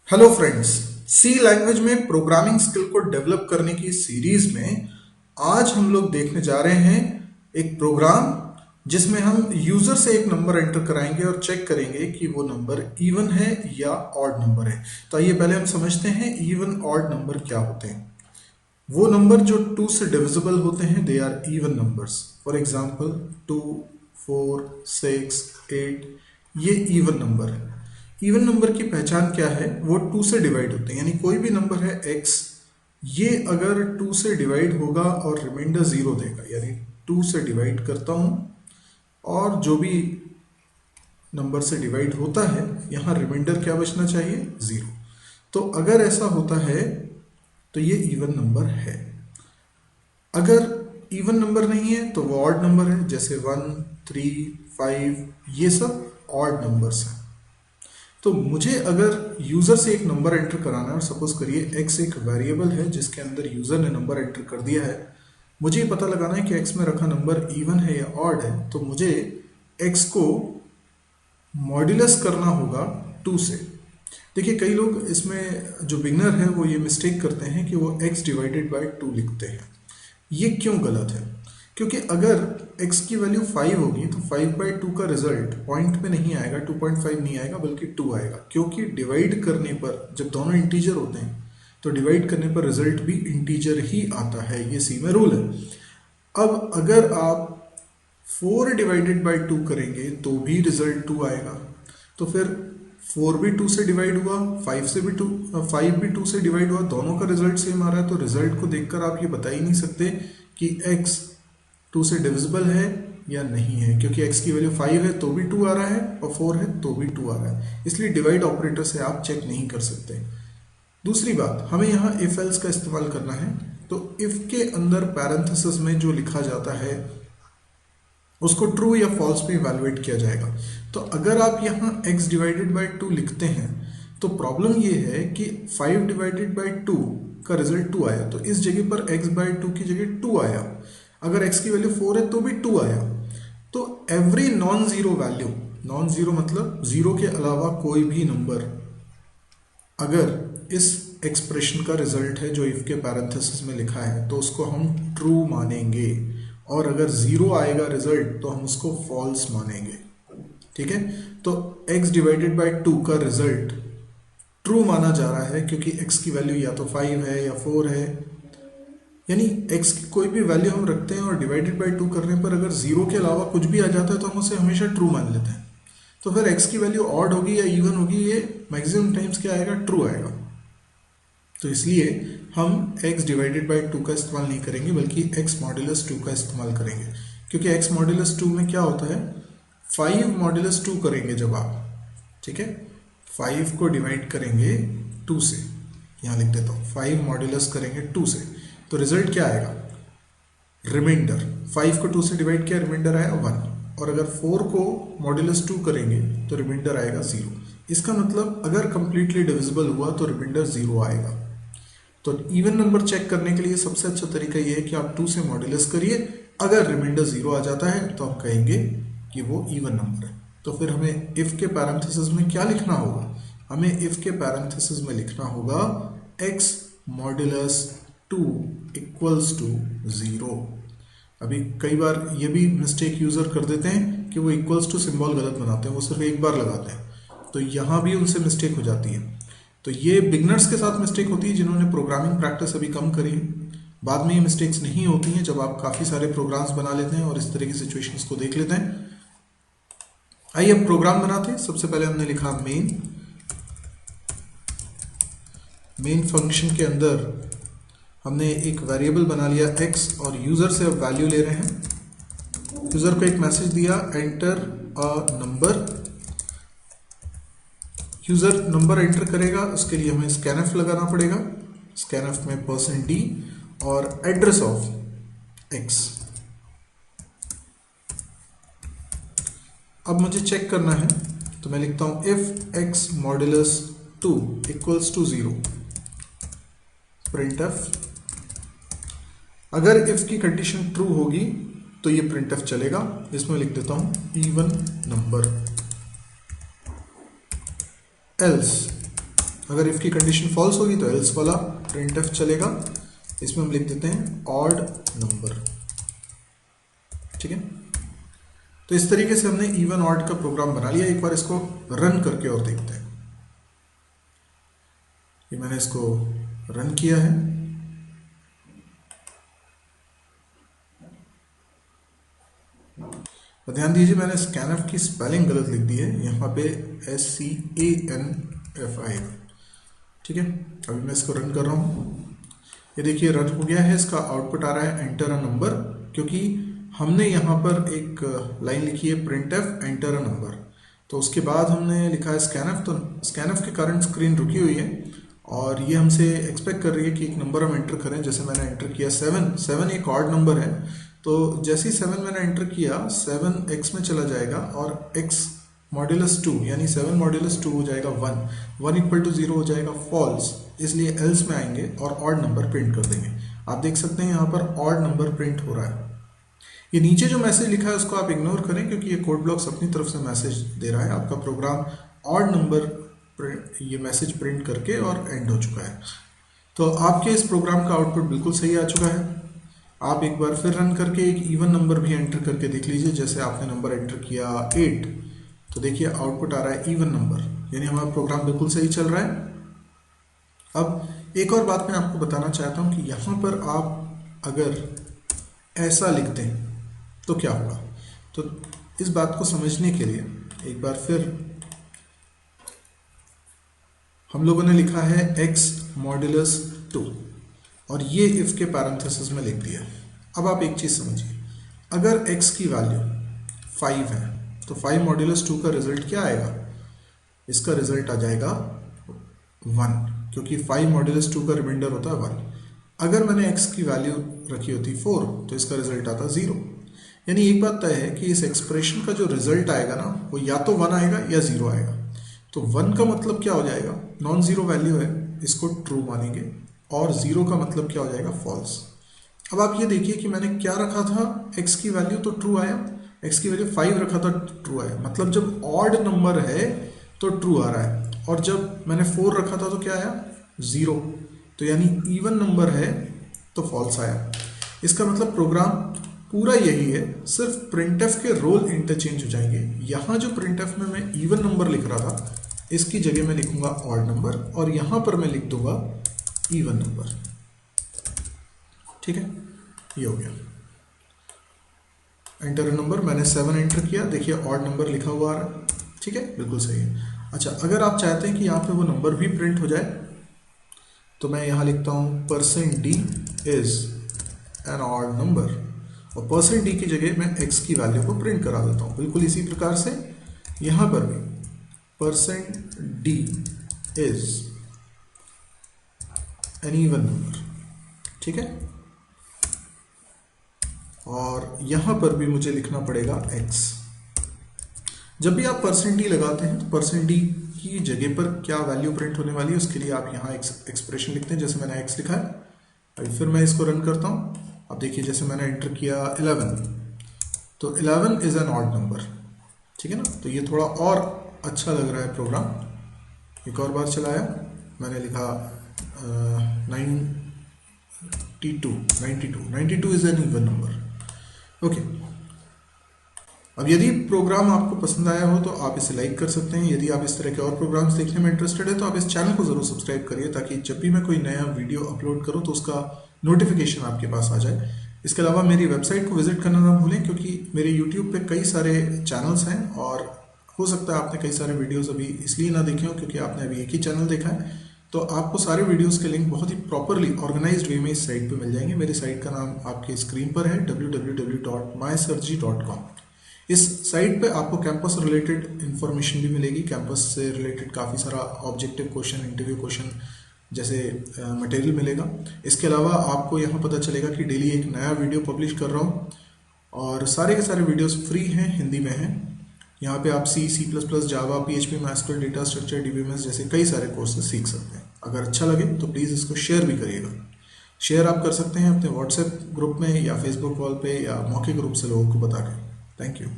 Hello friends, सी language में programming skill को develop करने की सीरीज में आज हम लोग देखने जा रहे हैं एक प्रोग्राम जिसमें हम यूजर से एक नंबर एंटर कराएंगे और चेक करेंगे कि वो नंबर इवन है या ऑड नंबर है। तो आइए पहले हम समझते हैं इवन ऑड नंबर क्या होते हैं। वो नंबर जो 2 से डिविजिबल होते हैं they are even numbers. For example 2, 4, 6, 8 ये इवन नंबर है। इवन नंबर की पहचान क्या है? वो 2 से डिवाइड होते हैं, यानी कोई भी नंबर है x, ये अगर 2 से डिवाइड होगा और रिमाइंडर 0 देगा, यानी 2 से डिवाइड करता हूं और जो भी नंबर से डिवाइड होता है यहाँ रिमाइंडर क्या बचना चाहिए? 0। तो अगर ऐसा होता है तो ये इवन नंबर है। अगर इवन नंबर नहीं है तो वो ऑड नंबर है, जैसे 1, 3, 5 ये सब ऑड नंबर्स हैं। तो मुझे अगर यूजर से एक नंबर एंटर कराना है और सपोज करिए x एक वेरिएबल है जिसके अंदर यूजर ने नंबर एंटर कर दिया है, मुझे पता लगाना है कि x में रखा नंबर इवन है या ऑड है, तो मुझे x को मॉड्यूलस करना होगा 2 से। देखिए कई लोग इसमें जो बिगनर है वो ये मिस्टेक करते हैं कि वो x डिवाइडेड बाय 2 लिखते हैं। ये क्यों गलत है? क्योंकि अगर x की वैल्यू 5 होगी तो 5/2 का रिजल्ट पॉइंट में नहीं आएगा, 2.5 नहीं आएगा बल्कि 2 आएगा, क्योंकि डिवाइड करने पर जब दोनों इंटीजर होते हैं तो डिवाइड करने पर रिजल्ट भी इंटीजर ही आता है। ये सी में रूल है। अब अगर आप 4 डिवाइडेड बाय 2 करेंगे तो भी रिजल्ट 2 आएगा, तो फिर 4 भी 2 से डिवाइड हुआ, 5 भी 2 से डिवाइड हुआ, दोनों का रिजल्ट सेम आ रहा है। तो रिजल्ट को देखकर आप ये बता ही नहीं सकते कि x 2 से डिविजिबल है या नहीं है, क्योंकि x की वैल्यू 5 है तो भी 2 आ रहा है और 4 है तो भी 2 आ रहा है। इसलिए डिवाइड ऑपरेटर से आप चेक नहीं कर सकते। दूसरी बात, हमें यहाँ इफ एल्स का इस्तेमाल करना है। तो इफ के अंदर पैरेंथेसिस में जो लिखा जाता है उसको ट्रू या फॉल्स में इवैल्यूएट किया जाएगा। तो अगर आप यहाँ x डिवाइडेड बाय 2 लिखते हैं तो प्रॉब्लम ये है कि 5 डिवाइडेड बाय 2 का रिजल्ट 2 आया, तो इस जगह पर x बाय 2 की जगह 2 आया। अगर x की वैल्यू 4 है तो भी 2 आया। तो every non zero value, non zero मतलब जीरो के अलावा कोई भी नंबर अगर इस एक्सप्रेशन का रिजल्ट है जो इफ के पैरेंथेसिस में लिखा है तो उसको हम ट्रू मानेंगे, और अगर 0 आएगा रिजल्ट तो हम उसको फॉल्स मानेंगे। ठीक है, तो x डिवाइडेड बाय 2 का रिजल्ट ट्रू माना जा रहा है क्योंकि x की वैल्यू या तो 5 है या 4 है, यानी x की कोई भी वैल्यू हम रखते हैं और डिवाइडेड बाय 2 करने पर अगर 0 के अलावा कुछ भी आ जाता है तो हम उसे हमेशा ट्रू मान लेते हैं। तो फिर x की वैल्यू ऑड होगी या इवन होगी, ये मैक्सिमम टाइम्स क्या आएगा? ट्रू आएगा। तो इसलिए हम x डिवाइडेड बाय 2 का इस्तेमाल नहीं करेंगे बल्कि x मॉड्यूलस 2 का इस्तेमाल करेंगे, क्योंकि x मॉड्यूलस 2 में क्या होता है? 5 मॉड्यूलस 2 करेंगे जब आप, ठीक है, 5 को डिवाइड करेंगे 2 से, यहाँ लिख देता हूँ 5 मॉड्यूलस करेंगे 2 से, तो रिजल्ट क्या आएगा? रिमाइंडर। 5 को 2 से डिवाइड किया, रिमाइंडर आया 1, और अगर 4 को मॉड्यूलस 2 करेंगे तो रिमाइंडर आएगा 0। इसका मतलब अगर कंप्लीटली डिविजिबल हुआ तो रिमाइंडर 0 आएगा। तो इवन नंबर चेक करने के लिए सबसे अच्छा तरीका यह है कि आप 2 से मॉड्यूलस करिए, अगर रिमाइंडर 0 आ जाता है तो हम कहेंगे कि वो इवन नंबर है। तो फिर हमें इफ के पैरेंथेसिस में क्या लिखना होगा? हमें इफ के पैरेंथेसिस में लिखना होगा x मॉड्यूलस 2 इक्वल्स टू 0। अभी कई बार ये भी मिस्टेक यूजर कर देते हैं कि वो इक्वल्स टू सिंबल गलत बनाते हैं, वो सिर्फ एक बार लगाते हैं, तो यहाँ भी उनसे मिस्टेक हो जाती है। तो ये बिगनर्स के साथ मिस्टेक होती है जिन्होंने प्रोग्रामिंग प्रैक्टिस अभी कम करी है। बाद में ये मिस्टेक्स नहीं होती हैं जब आप काफ़ी सारे प्रोग्राम्स बना लेते हैं और इस तरह की सिचुएशंस को देख लेते हैं। आइए अब प्रोग्राम बनाते हैं। सबसे पहले हमने लिखा मेन फंक्शन के अंदर हमने एक वेरिएबल बना लिया x और यूजर से अब वैल्यू ले रहे हैं। यूजर को एक मैसेज दिया, enter a number. User number enter करेगा, उसके लिए हमें स्कैनफ लगाना पड़ेगा। स्कैनफ में %d और एड्रेस ऑफ x। अब मुझे चेक करना है तो मैं लिखता हूं if x modulus 2 equals to 0 printf। अगर इफ की कंडीशन ट्रू होगी तो ये printf चलेगा, जिसमें लिख देता हूं इवन नंबर। एल्स अगर इफ़ की कंडीशन फॉल्स होगी तो एल्स वाला printf चलेगा। इसमें हम लिख देते हैं ऑड नंबर, ठीक है। तो इस तरीके से हमने इवन ऑड का प्रोग्राम बना लिया। एक बार इसको रन करके और देखते हैं। ये मैंने इसको रन किया है। तो ध्यान दीजिए मैंने स्कैनफ की स्पेलिंग गलत लिख दी है, यहाँ पे SCANFI, ठीक है। अभी मैं इसको रन कर रहा हूँ। ये देखिए रन हो गया है। इसका आउटपुट आ रहा है एंटर अ नंबर, क्योंकि हमने यहाँ पर एक लाइन लिखी है printf एंटर अ नंबर, तो उसके बाद हमने लिखा है स्कैनफ। तो स्कैनफ के कारण स्क्रीन रुकी हुई है और ये हमसे एक्सपेक्ट कर रही है कि एक नंबर हम एंटर करें। जैसे मैंने एंटर किया 7 एक ऑड नंबर है, तो जैसे ही 7 मैंने एंटर किया 7 x में चला जाएगा और x मॉड्यूलस 2 यानी 7 मॉड्यूलस 2 हो जाएगा 1 इक्वल टू 0 हो जाएगा फॉल्स, इसलिए एल्स में आएंगे और ऑड नंबर प्रिंट कर देंगे। आप देख सकते हैं यहाँ पर ऑड नंबर प्रिंट हो रहा है। ये नीचे जो मैसेज लिखा है उसको आप इग्नोर करें, क्योंकि ये कोड ब्लॉक्स अपनी तरफ से मैसेज दे रहा है। आपका प्रोग्राम ऑड नंबर ये मैसेज प्रिंट करके और एंड हो चुका है। तो आपके इस प्रोग्राम का आउटपुट बिल्कुल सही आ चुका है। आप एक बार फिर रन करके एक इवन नंबर भी एंटर करके देख लीजिए। जैसे आपने नंबर एंटर किया 8, तो देखिए आउटपुट आ रहा है इवन नंबर, यानी हमारा प्रोग्राम बिल्कुल सही चल रहा है। अब एक और बात मैं आपको बताना चाहता हूँ कि यहाँ पर आप अगर ऐसा लिख दें तो क्या होगा। तो इस बात को समझने के लिए एक बार फिर हम लोगों ने लिखा है x मॉड्यूलस 2 और ये इफ के पैरेंथेसिस में लिख दिया। अब आप एक चीज़ समझिए, अगर x की वैल्यू 5 है तो 5 मॉड्यूलस 2 का रिजल्ट क्या आएगा? इसका रिजल्ट आ जाएगा 1, क्योंकि 5 मॉड्यूलस 2 का रिमाइंडर होता है 1। अगर मैंने x की वैल्यू रखी होती 4 तो इसका रिजल्ट आता 0। यानी एक बात तय है कि इस एक्सप्रेशन का जो रिजल्ट आएगा ना, वो या तो 1 आएगा या 0 आएगा। तो 1 का मतलब क्या हो जाएगा? नॉन जीरो वैल्यू है, इसको ट्रू मानेंगे, और 0 का मतलब क्या हो जाएगा? फॉल्स। अब आप ये देखिए कि मैंने क्या रखा था, x की वैल्यू तो ट्रू आया, x की वैल्यू 5 रखा था ट्रू आया, मतलब जब ऑड नंबर है तो ट्रू आ रहा है, और जब मैंने 4 रखा था तो क्या आया? 0। तो यानी इवन नंबर है तो फॉल्स आया। इसका मतलब प्रोग्राम पूरा यही है, सिर्फ प्रिंटफ के रोल इंटरचेंज हो जाएंगे। यहाँ जो प्रिंटफ में मैं इवन नंबर लिख रहा था, इसकी जगह मैं लिखूंगा ऑड नंबर, और यहाँ पर मैं लिख दूंगा इवन नंबर। ठीक है, ये हो गया। एंटर नंबर मैंने 7 एंटर किया, देखिए ऑड नंबर लिखा हुआ आ रहा है। ठीक है, बिल्कुल सही है। अच्छा, अगर आप चाहते हैं कि यहाँ पे वो नंबर भी प्रिंट हो जाए तो मैं यहाँ लिखता हूँ %d is an odd number, और %d की जगह मैं x की वैल्यू को प्रिंट करा देता हूँ। बिल्कुल इसी प्रकार से यहाँ पर भी %d is an even number. ठीक है, और यहाँ पर भी मुझे लिखना पड़ेगा x। जब भी आप %d लगाते हैं तो %d की जगह पर क्या वैल्यू प्रिंट होने वाली है उसके लिए आप यहाँ एक्सप्रेशन लिखते हैं, जैसे मैंने x लिखा है। अभी फिर मैं इसको रन करता हूँ। अब देखिए जैसे मैंने एंटर किया 11, तो 11 इज एन ऑड नंबर। ठीक है ना, तो ये थोड़ा और अच्छा लग रहा है प्रोग्राम। एक और बार चलाया, मैंने लिखा 92 is an even number. Okay, अब यदि प्रोग्राम आपको पसंद आया हो तो आप इसे लाइक कर सकते हैं। यदि आप इस तरह के और प्रोग्राम्स देखने में इंटरेस्टेड है तो आप इस चैनल को जरूर सब्सक्राइब करिए, ताकि जब भी मैं कोई नया वीडियो अपलोड करूं तो उसका नोटिफिकेशन आपके पास आ जाए। इसके अलावा मेरी वेबसाइट को विजिट करना ना भूलें, क्योंकि मेरे यूट्यूब पे कई सारे चैनल्स हैं और हो सकता है आपने कई सारे वीडियोज़ अभी इसलिए ना देखे हो क्योंकि आपने अभी एक ही चैनल देखा है। तो आपको सारे वीडियोज़ के लिंक बहुत ही प्रॉपरली ऑर्गेनाइज्ड वे में इस साइट पर मिल जाएंगे। मेरी साइट का नाम आपके स्क्रीन पर है, www.mysirji.com। इस साइट पे आपको कैंपस रिलेटेड इन्फॉर्मेशन भी मिलेगी। कैंपस से रिलेटेड काफ़ी सारा ऑब्जेक्टिव क्वेश्चन, इंटरव्यू क्वेश्चन जैसे मटेरियल मिलेगा। इसके अलावा आपको यहाँ पता चलेगा कि डेली एक नया वीडियो पब्लिश कर रहा हूँ, और सारे के सारे वीडियोस फ्री हैं, हिंदी में हैं। यहाँ पे आप C++, जावा, PHP, MySQL, data structure, DBMS जैसे कई सारे कोर्सेज सीख सकते हैं। अगर अच्छा लगे तो प्लीज़ इसको शेयर भी करिएगा। शेयर आप कर सकते हैं अपने व्हाट्सएप ग्रुप में या फेसबुक वॉल पे या मौके ग्रुप से लोगों को बता के। Thank you.